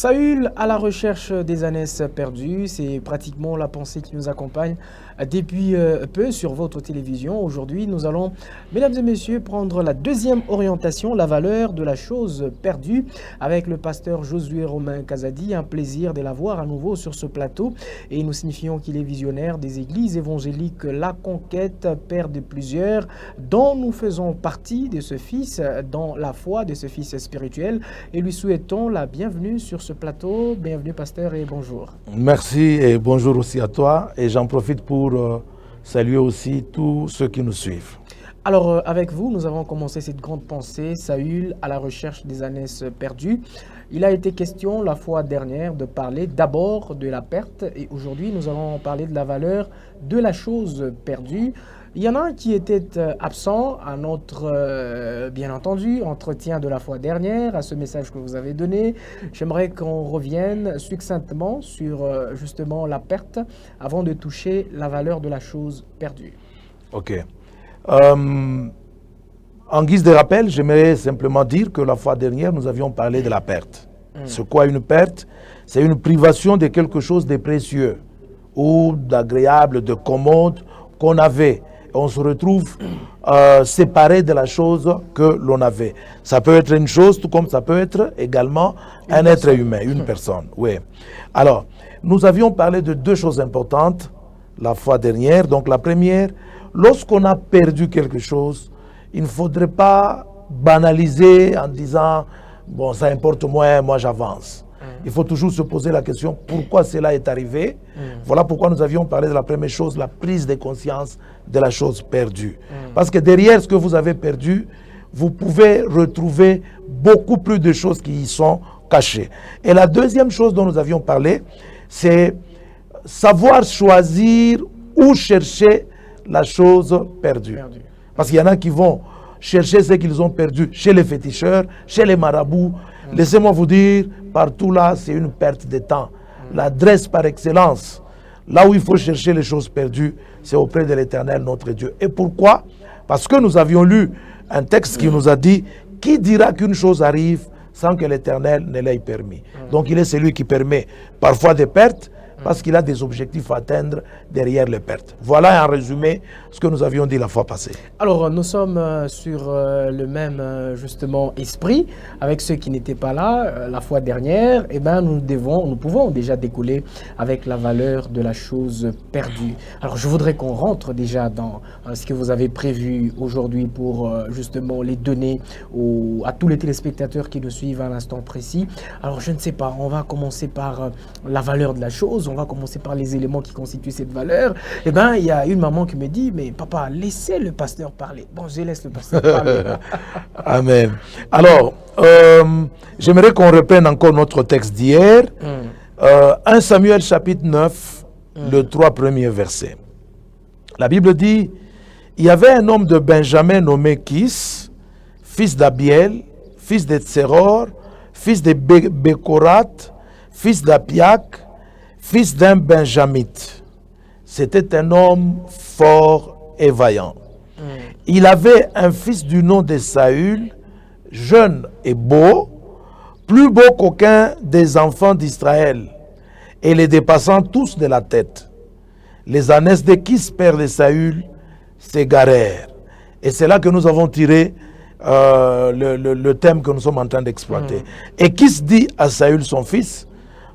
Saül à la recherche des ânesses perdues, c'est pratiquement la pensée qui nous accompagne depuis peu sur votre télévision. Aujourd'hui, nous allons, mesdames et messieurs, prendre la deuxième orientation, la valeur de la chose perdue, avec le pasteur Josué Romain Kazadi. Un plaisir de l'avoir à nouveau sur ce plateau. Et nous signifions qu'il est visionnaire des églises évangéliques La Conquête, père de plusieurs, dont nous faisons partie de ce fils, dans la foi de ce fils spirituel. Et lui souhaitons la bienvenue sur ce plateau. Bienvenue, pasteur, et bonjour. Merci et bonjour aussi à toi. Et j'en profite pour saluer aussi tous ceux qui nous suivent. Alors, avec vous, nous avons commencé cette grande pensée, Saül à la recherche des ânesses perdues. Il a été question la fois dernière de parler d'abord de la perte et aujourd'hui, nous allons parler de la valeur de la chose perdue. Il y en a un qui était absent à notre, bien entendu, entretien de la fois dernière, à ce message que vous avez donné. J'aimerais qu'on revienne succinctement sur justement la perte avant de toucher la valeur de la chose perdue. Ok. En guise de rappel, j'aimerais simplement dire que la fois dernière, nous avions parlé de la perte. C'est quoi une perte? C'est une privation de quelque chose de précieux ou d'agréable, de commode qu'on avait. On se retrouve séparé de la chose que l'on avait. Ça peut être une chose, tout comme ça peut être également un être humain, une personne. Oui. Alors, nous avions parlé de deux choses importantes la fois dernière. Donc, la première, lorsqu'on a perdu quelque chose, il ne faudrait pas banaliser en disant « bon, ça importe moins, moi j'avance ». Il faut toujours se poser la question pourquoi cela est arrivé. Voilà pourquoi nous avions parlé de la première chose, la prise de conscience de la chose perdue. Parce que derrière ce que vous avez perdu, vous pouvez retrouver beaucoup plus de choses qui y sont cachées. Et la deuxième chose dont nous avions parlé, c'est savoir choisir où chercher la chose perdue. Parce qu'il y en a qui vont chercher ce qu'ils ont perdu chez les féticheurs, chez les marabouts. Laissez-moi vous dire, partout là, c'est une perte de temps. L'adresse par excellence, là où il faut chercher les choses perdues, c'est auprès de l'Éternel, notre Dieu. Et pourquoi? Parce que nous avions lu un texte qui nous a dit « Qui dira qu'une chose arrive sans que l'Éternel ne l'ait permis ?» Donc il est celui qui permet parfois des pertes, parce qu'il a des objectifs à atteindre derrière les pertes. Voilà en résumé ce que nous avions dit la fois passée. Alors, nous sommes sur le même, justement, esprit avec ceux qui n'étaient pas là la fois dernière. Eh bien, nous pouvons déjà découler avec la valeur de la chose perdue. Alors, je voudrais qu'on rentre déjà dans ce que vous avez prévu aujourd'hui pour, justement, les donner à tous les téléspectateurs qui nous suivent à l'instant précis. Alors, je ne sais pas, on va commencer par la valeur de la chose. On va commencer par les éléments qui constituent cette valeur. Eh bien, il y a une maman qui me dit, mais papa, laissez le pasteur parler. Bon, je laisse le pasteur parler. Amen. Alors, j'aimerais qu'on reprenne encore notre texte d'hier. 1 Samuel chapitre 9, le 3 premiers versets. La Bible dit, il y avait un homme de Benjamin nommé Kis, fils d'Abiel, fils de Tseror, fils de Bekorat, fils d'Apiak, fils d'un Benjamite. C'était un homme fort et vaillant. Il avait un fils du nom de Saül, jeune et beau, plus beau qu'aucun des enfants d'Israël, et les dépassant tous de la tête. Les ânesses de Kis, père de Saül, s'égarèrent. Et c'est là que nous avons tiré le thème que nous sommes en train d'exploiter. Et Kis dit à Saül, son fils,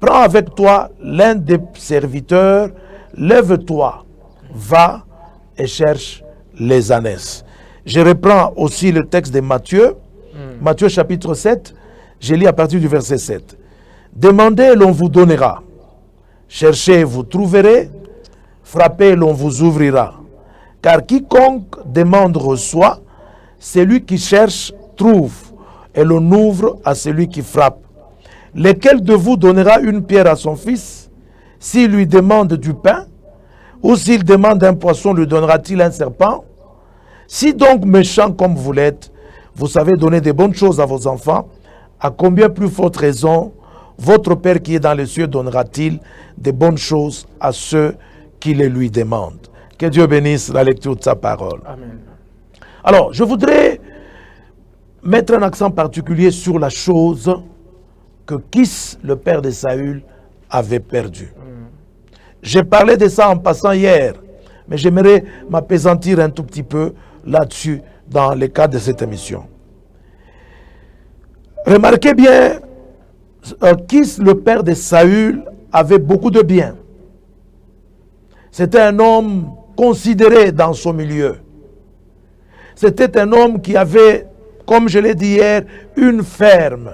prends avec toi l'un des serviteurs, lève-toi, va et cherche les ânesses. Je reprends aussi le texte de Matthieu, Matthieu chapitre 7, je lis à partir du verset 7. Demandez et l'on vous donnera, cherchez et vous trouverez, frappez et l'on vous ouvrira. Car quiconque demande reçoit, celui qui cherche trouve, et l'on ouvre à celui qui frappe. Lequel de vous donnera une pierre à son fils s'il lui demande du pain? Ou s'il demande un poisson, lui donnera-t-il un serpent? Si donc méchant comme vous l'êtes, vous savez donner des bonnes choses à vos enfants, à combien plus forte raison votre Père qui est dans les cieux donnera-t-il des bonnes choses à ceux qui les lui demandent? Que Dieu bénisse la lecture de sa parole. Amen. Alors, je voudrais mettre un accent particulier sur la chose que Kis, le père de Saül, avait perdu. J'ai parlé de ça en passant hier, mais j'aimerais m'appesantir un tout petit peu là-dessus dans le cadre de cette émission. Remarquez bien, Kis, le père de Saül, avait beaucoup de biens. C'était un homme considéré dans son milieu. C'était un homme qui avait, comme je l'ai dit hier, une ferme.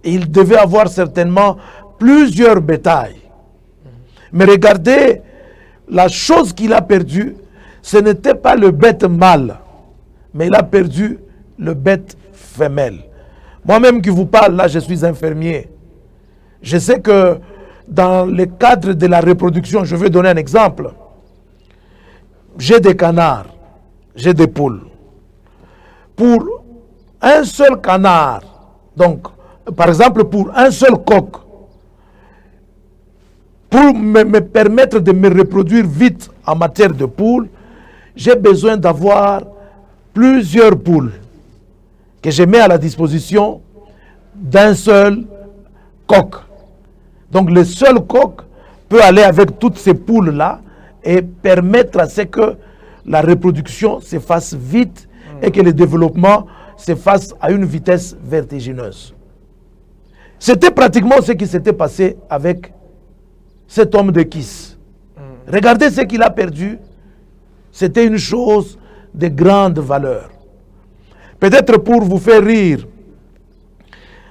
Il devait avoir certainement plusieurs bétails. Mais regardez, la chose qu'il a perdue, ce n'était pas le bête mâle, mais il a perdu le bête femelle. Moi-même qui vous parle, là, je suis infirmier. Je sais que dans le cadre de la reproduction, je vais donner un exemple. J'ai des canards, j'ai des poules. Pour un seul canard, donc, par exemple, pour un seul coq, pour me permettre de me reproduire vite en matière de poules, j'ai besoin d'avoir plusieurs poules que je mets à la disposition d'un seul coq. Donc le seul coq peut aller avec toutes ces poules-là et permettre à ce que la reproduction se fasse vite et que le développement se fasse à une vitesse vertigineuse. C'était pratiquement ce qui s'était passé avec cet homme de Kis. Regardez ce qu'il a perdu. C'était une chose de grande valeur. Peut-être pour vous faire rire,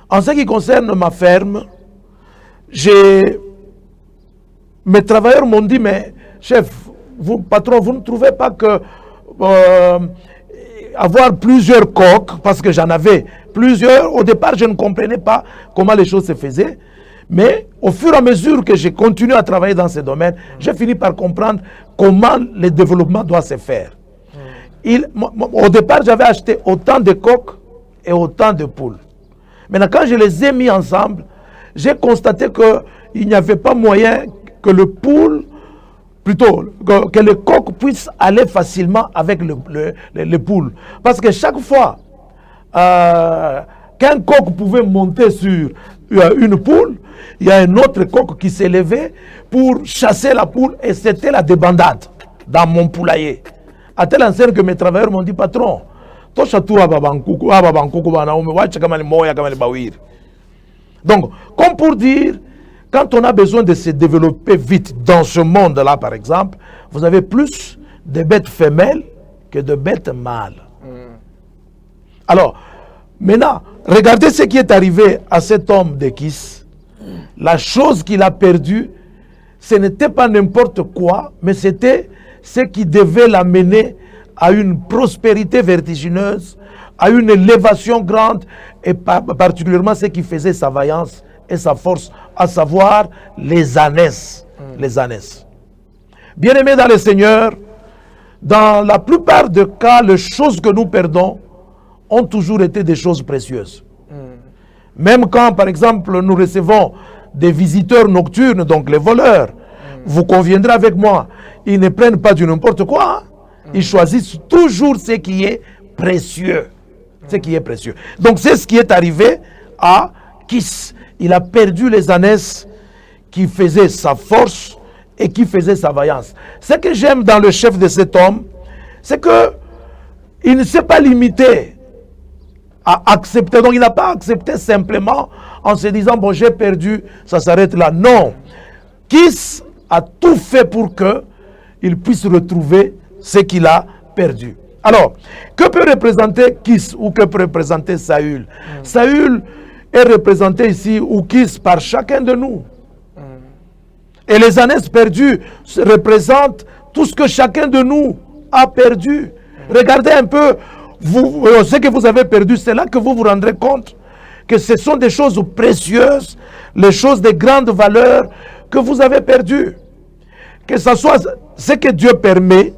en ce qui concerne ma ferme, mes travailleurs m'ont dit, mais chef, vous, patron, vous ne trouvez pas que avoir plusieurs coqs, parce que j'en avais plusieurs, au départ je ne comprenais pas comment les choses se faisaient, mais au fur et à mesure que j'ai continué à travailler dans ce domaine, j'ai fini par comprendre comment le développement doit se faire. Au départ, j'avais acheté autant de coqs et autant de poules. Maintenant, quand je les ai mis ensemble, j'ai constaté qu'il n'y avait pas moyen que le poule, plutôt, que le coq puisse aller facilement avec le poule. Parce que chaque fois qu'un coq pouvait monter sur une poule, il y a un autre coq qui s'élevait pour chasser la poule et c'était la débandade dans mon poulailler. À telle enseigne que mes travailleurs m'ont dit, patron, donc, comme pour dire, quand on a besoin de se développer vite dans ce monde-là, par exemple, vous avez plus de bêtes femelles que de bêtes mâles. Alors, maintenant, regardez ce qui est arrivé à cet homme de Kis. La chose qu'il a perdue, ce n'était pas n'importe quoi, mais c'était ce qui devait l'amener à une prospérité vertigineuse, à une élévation grande, et particulièrement ce qui faisait sa vaillance et sa force, à savoir les ânesses. Les ânesses. Bien-aimés dans le Seigneur, dans la plupart des cas, les choses que nous perdons ont toujours été des choses précieuses. Même quand, par exemple, nous recevons des visiteurs nocturnes, donc les voleurs, vous conviendrez avec moi, ils ne prennent pas du n'importe quoi. Ils choisissent toujours ce qui est précieux. Ce qui est précieux. Donc c'est ce qui est arrivé à Kis. Il a perdu les ânesses qui faisaient sa force et qui faisaient sa vaillance. Ce que j'aime dans le chef de cet homme, c'est qu'il ne s'est pas limité à accepter. Donc il n'a pas accepté simplement en se disant, bon, j'ai perdu, ça s'arrête là. Non. Kis a tout fait pour qu'il puisse retrouver ce qu'il a perdu. Alors, que peut représenter Kis ou que peut représenter Saül? Saül est représenté ici, ou Kis, par chacun de nous. Et les ânesses perdues représentent tout ce que chacun de nous a perdu. Regardez un peu, ce que vous avez perdu, c'est là que vous vous rendrez compte que ce sont des choses précieuses, les choses de grande valeur que vous avez perdues. Que ce soit ce que Dieu permet,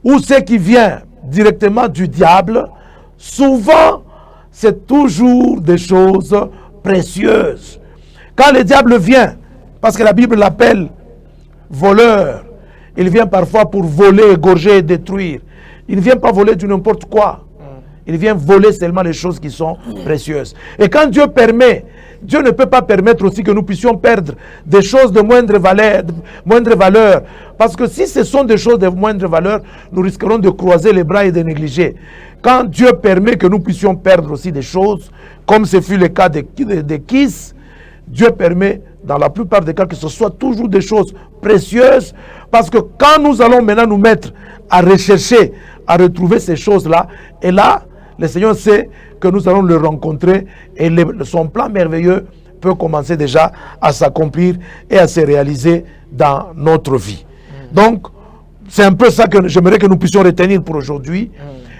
ou ce qui vient directement du diable, souvent c'est toujours des choses précieuses. Quand le diable vient, parce que la Bible l'appelle voleur, il vient parfois pour voler, égorger et détruire. Il ne vient pas voler du n'importe quoi. Il vient voler seulement les choses qui sont précieuses. Et quand Dieu permet Dieu ne peut pas permettre aussi que nous puissions perdre des choses de moindre valeur. Parce que si ce sont des choses de moindre valeur, nous risquerons de croiser les bras et de négliger. Quand Dieu permet que nous puissions perdre aussi des choses, comme ce fut le cas de Kiss, Dieu permet dans la plupart des cas que ce soit toujours des choses précieuses. Parce que quand nous allons maintenant nous mettre à rechercher, à retrouver ces choses-là, et là, le Seigneur sait que nous allons le rencontrer et son plan merveilleux peut commencer déjà à s'accomplir et à se réaliser dans notre vie. Donc, c'est un peu ça que j'aimerais que nous puissions retenir pour aujourd'hui.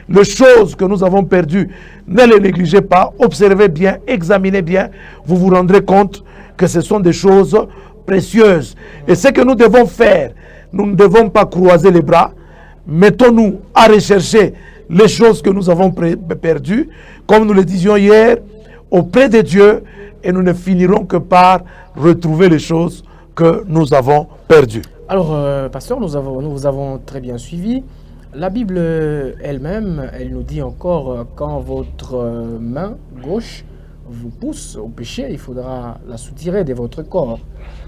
Les choses que nous avons perdues, ne les négligez pas, observez bien, examinez bien, vous vous rendrez compte que ce sont des choses précieuses. Et ce que nous devons faire, nous ne devons pas croiser les bras, mettons-nous à rechercher les choses que nous avons perdues, comme nous le disions hier, auprès de Dieu, et nous ne finirons que par retrouver les choses que nous avons perdues. Alors, pasteur, nous avons très bien suivi. La Bible elle-même, elle nous dit encore, quand votre main gauche vous pousse au péché, il faudra la soutirer de votre corps.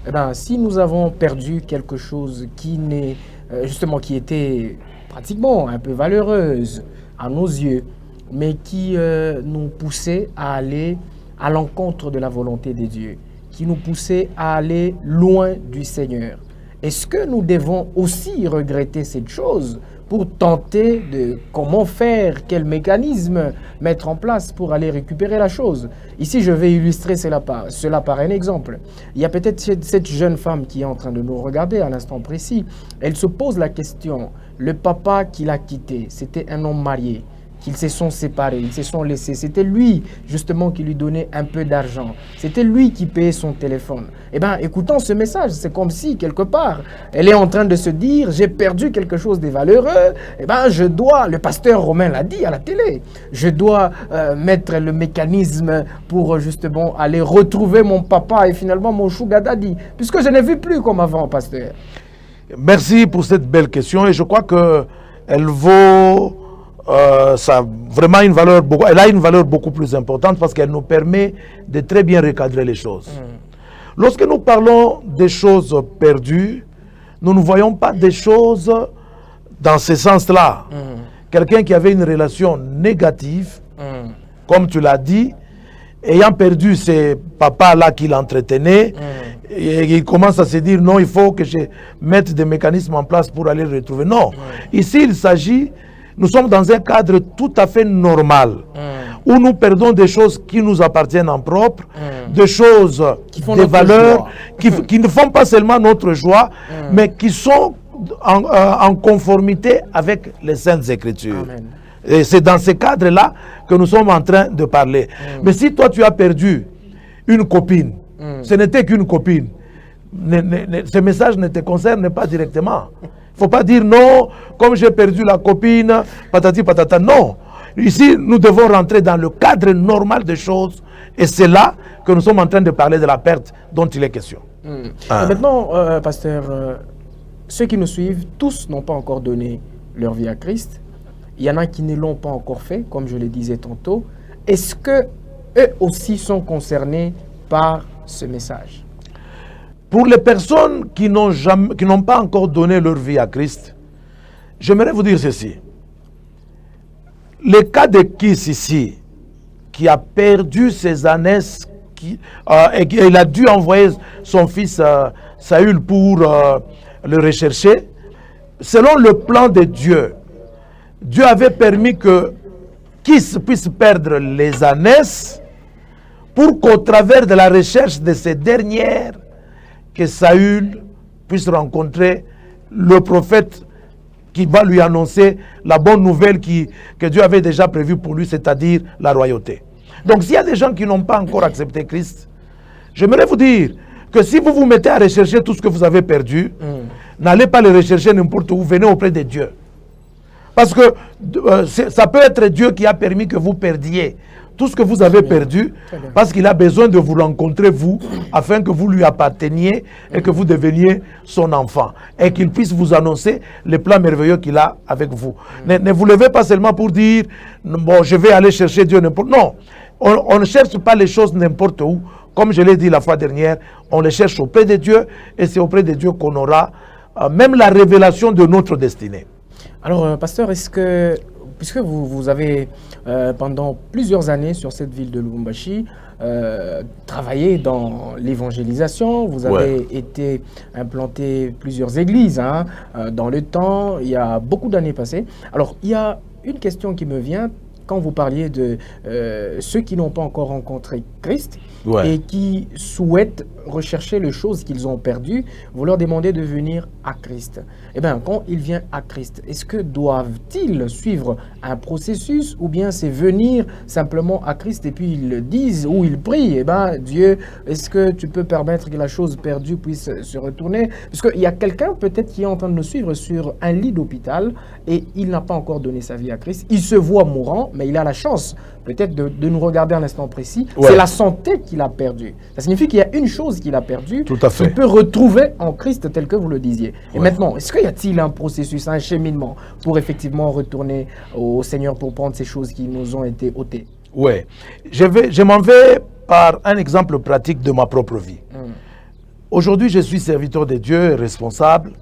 Eh bien, si nous avons perdu quelque chose qui n'est justement qui était pratiquement un peu valeureuse à nos yeux, mais qui nous poussait à aller à l'encontre de la volonté de Dieu, qui nous poussait à aller loin du Seigneur, est-ce que nous devons aussi regretter cette chose pour tenter de comment faire, quel mécanisme mettre en place pour aller récupérer la chose? Ici, je vais illustrer cela par un exemple. Il y a peut-être cette jeune femme qui est en train de nous regarder à l'instant précis. Elle se pose la question, le papa qui l'a quitté, c'était un homme marié, qu'ils se sont séparés, ils se sont laissés. C'était lui, justement, qui lui donnait un peu d'argent. C'était lui qui payait son téléphone. Eh bien, écoutant ce message, c'est comme si, quelque part, elle est en train de se dire, j'ai perdu quelque chose de valeureux, eh bien, je dois, le pasteur Romain l'a dit à la télé, je dois mettre le mécanisme pour, justement, aller retrouver mon papa et finalement mon sugar daddy, puisque je n'ai vu plus comme avant, pasteur. Merci pour cette belle question et je crois qu'elle vaut... ça a vraiment une valeur elle a une valeur beaucoup plus importante parce qu'elle nous permet de très bien recadrer les choses. Lorsque nous parlons des choses perdues, nous ne voyons pas des choses dans ce sens-là. Quelqu'un qui avait une relation négative, comme tu l'as dit, ayant perdu ces papas-là qui l'entretenaient, et il commence à se dire non, il faut que je mette des mécanismes en place pour aller le retrouver. Non, ici il s'agit... Nous sommes dans un cadre tout à fait normal, où nous perdons des choses qui nous appartiennent en propre, des choses, des valeurs, qui ne font pas seulement notre joie, mais qui sont en conformité avec les Saintes Écritures. Amen. Et c'est dans ce cadre-là que nous sommes en train de parler. Mais si toi tu as perdu une copine, ce n'était qu'une copine, ce message ne te concerne pas directement. Il ne faut pas dire non, comme j'ai perdu la copine, patati patata. Non. Ici, nous devons rentrer dans le cadre normal des choses. Et c'est là que nous sommes en train de parler de la perte dont il est question. Maintenant, pasteur, ceux qui nous suivent, tous n'ont pas encore donné leur vie à Christ. Il y en a qui ne l'ont pas encore fait, comme je le disais tantôt. Est-ce que eux aussi sont concernés par ce message? Pour les personnes qui n'ont pas encore donné leur vie à Christ, j'aimerais vous dire ceci. Le cas de Kiss ici, qui a perdu ses ânesses, et il a dû envoyer son fils Saül pour le rechercher, selon le plan de Dieu, Dieu avait permis que Kiss puisse perdre les ânesses pour qu'au travers de la recherche de ces dernières, que Saül puisse rencontrer le prophète qui va lui annoncer la bonne nouvelle que Dieu avait déjà prévue pour lui, c'est-à-dire la royauté. Donc s'il y a des gens qui n'ont pas encore accepté Christ, j'aimerais vous dire que si vous vous mettez à rechercher tout ce que vous avez perdu, n'allez pas le rechercher n'importe où, venez auprès de Dieu. Parce que ça peut être Dieu qui a permis que vous perdiez tout ce que vous avez perdu, parce qu'il a besoin de vous rencontrer, vous, afin que vous lui apparteniez et que vous deveniez son enfant. Et qu'il puisse vous annoncer les plans merveilleux qu'il a avec vous. Ne vous levez pas seulement pour dire, bon, je vais aller chercher Dieu n'importe où. Non, on ne cherche pas les choses n'importe où, comme je l'ai dit la fois dernière, on les cherche auprès de Dieu et c'est auprès de Dieu qu'on aura même la révélation de notre destinée. Alors, pasteur, est-ce que, puisque vous avez pendant plusieurs années sur cette ville de Lubumbashi, travaillé dans l'évangélisation, vous avez été implanté plusieurs églises hein, dans le temps, il y a beaucoup d'années passées. Alors, il y a une question qui me vient quand vous parliez de ceux qui n'ont pas encore rencontré Christ et qui souhaitent rechercher les choses qu'ils ont perdues, vous leur demandez de venir à Christ. Eh bien, quand ils viennent à Christ, est-ce que doivent-ils suivre un processus ou bien c'est venir simplement à Christ et puis ils le disent ou ils prient, eh bien, Dieu, est-ce que tu peux permettre que la chose perdue puisse se retourner? Parce qu'il y a quelqu'un peut-être qui est en train de nous suivre sur un lit d'hôpital et il n'a pas encore donné sa vie à Christ. Il se voit mourant, mais il a la chance peut-être de nous regarder à un instant précis. C'est la santé qu'il a perdue. Ça signifie qu'il y a une chose qu'il a perdue, qu'il peut retrouver en Christ tel que vous le disiez. Et maintenant, est-ce qu'il y a-t-il un processus, un cheminement pour effectivement retourner au Seigneur pour prendre ces choses qui nous ont été ôtées? Oui. Je m'en vais par un exemple pratique de ma propre vie. Aujourd'hui, je suis serviteur de Dieu, responsable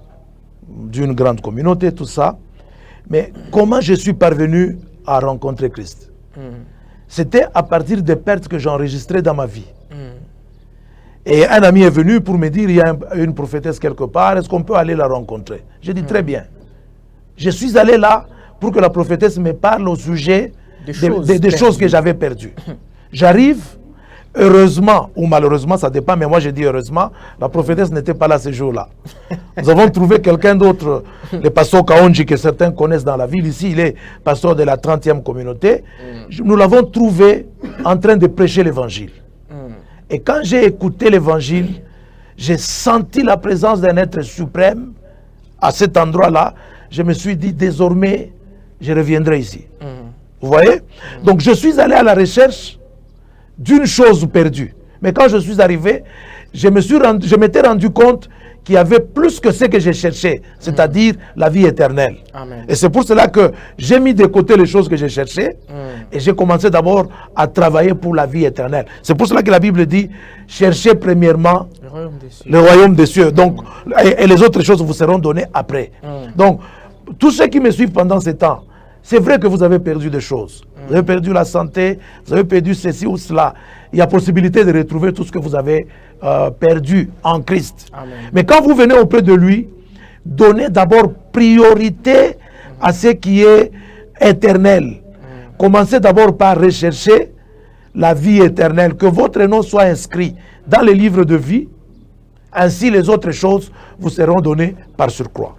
d'une grande communauté, tout ça. Mais comment je suis parvenu à rencontrer Christ? C'était à partir des pertes que j'enregistrais dans ma vie. Et un ami est venu pour me dire, il y a une prophétesse quelque part, est-ce qu'on peut aller la rencontrer? J'ai dit, très bien. Je suis allé là pour que la prophétesse me parle au sujet des choses que j'avais perdues. J'arrive, heureusement, ou malheureusement, ça dépend, mais moi je dis heureusement, la prophétesse n'était pas là ce jour-là. Nous avons trouvé quelqu'un d'autre, le pasteur Kaonji, que certains connaissent dans la ville. Ici, il est pasteur de la 30e communauté. Nous l'avons trouvé en train de prêcher l'évangile. Et quand j'ai écouté l'évangile, j'ai senti la présence d'un être suprême à cet endroit-là. Je me suis dit, désormais, je reviendrai ici. Vous voyez? Donc, je suis allé à la recherche d'une chose perdue. Mais quand je suis arrivé, je m'étais rendu compte qu'il y avait plus que ce que j'ai cherché, c'est-à-dire la vie éternelle. Amen. Et c'est pour cela que j'ai mis de côté les choses que j'ai cherchées et j'ai commencé d'abord à travailler pour la vie éternelle. C'est pour cela que la Bible dit, cherchez premièrement le royaume des cieux. Donc, et les autres choses vous seront données après. Donc, tous ceux qui me suivent pendant ce temps, c'est vrai que vous avez perdu des choses. Vous avez perdu la santé, vous avez perdu ceci ou cela. Il y a possibilité de retrouver tout ce que vous avez perdu en Christ. Amen. Mais quand vous venez auprès de lui, donnez d'abord priorité à ce qui est éternel. Commencez d'abord par rechercher la vie éternelle, que votre nom soit inscrit dans les livres de vie. Ainsi, les autres choses vous seront données par surcroît.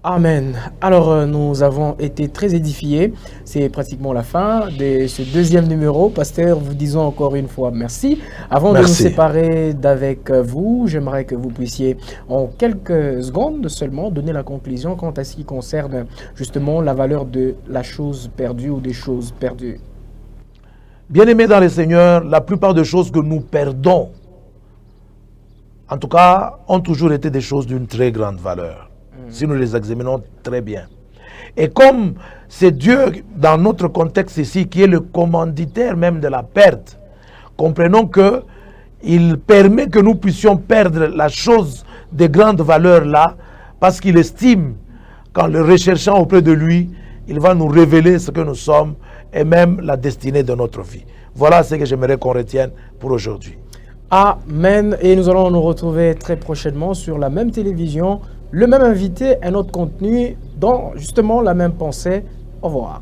Amen. Alors, nous avons été très édifiés. C'est pratiquement la fin de ce deuxième numéro. Pasteur, vous disons encore une fois merci. Avant de nous séparer d'avec vous, j'aimerais que vous puissiez, en quelques secondes seulement, donner la conclusion quant à ce qui concerne justement la valeur de la chose perdue ou des choses perdues. Bien-aimés dans le Seigneur, la plupart des choses que nous perdons, en tout cas, ont toujours été des choses d'une très grande valeur. Si nous les examinons très bien. Et comme c'est Dieu, dans notre contexte ici, qui est le commanditaire même de la perte, comprenons qu'il permet que nous puissions perdre la chose de grande valeur là, parce qu'il estime qu'en le recherchant auprès de lui, il va nous révéler ce que nous sommes et même la destinée de notre vie. Voilà ce que j'aimerais qu'on retienne pour aujourd'hui. Amen. Et nous allons nous retrouver très prochainement sur la même télévision, le même invité, un autre contenu dans justement la même pensée. Au revoir.